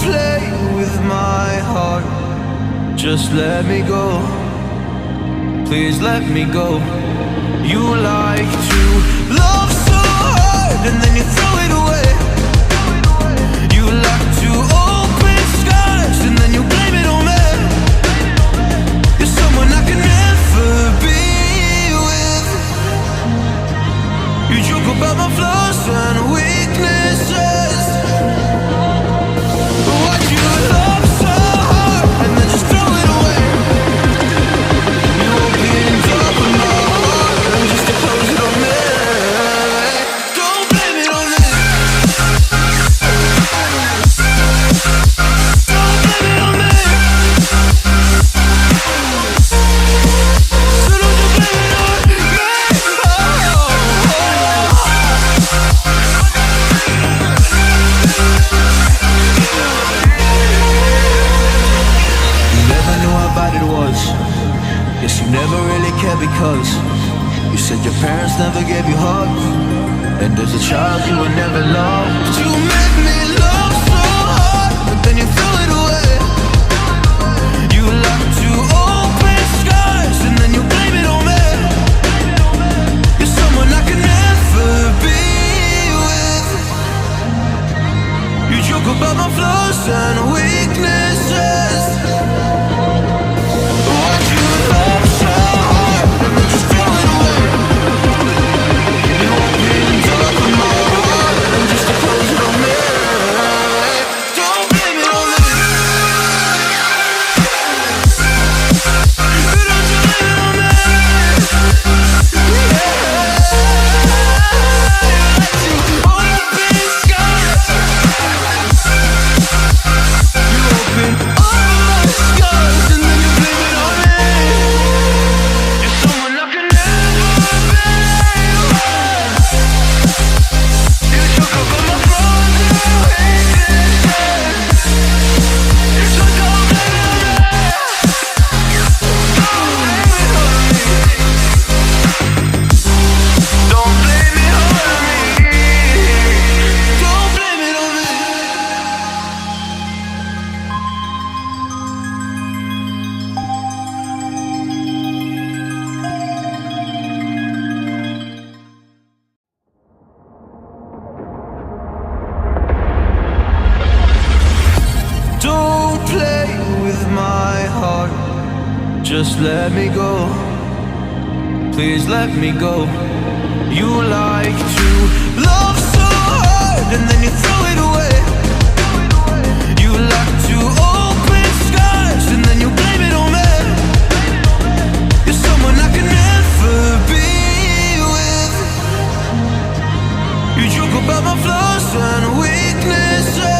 play with my heart. Just let me go. Please let me go. You like to love so hard and then you throw it away. You like to open skies and then you blame it on me. You're someone I can never be with. You joke about my flaws and weaknesses. Why'd you love so hard and then just throw it away? You opened up my heart just to close it on me. Don't blame it on me. Don't blame it on me. So don't you blame it on me. You never knew how bad it was. Guess you never really cared because you said your parents never gave you hugs, and as a child you were never loved. You made me love so hard, but then you threw it away. You like to open skies and then you blame it on me. You're someone I can never be with. You joke about my flaws and weaknesses. Why'd you love so hard and then just throw it away? You opened up my heart just to close it on me. Don't blame it on me. Don't you blame it on me. You open skies. You open all my skies and then you blame it on me. You're someone I can never be with. You talk about my flaws and weaknesses. So don't blame it on me. Don't blame it on me. Don't blame it on me. Don't blame it on me. Don't play with my heart. Just let me go. Please let me go. You like to love so hard and then you throw it away. You like to open skies and then you blame it on me. You're someone I can never be with. You joke about my flaws and weaknesses.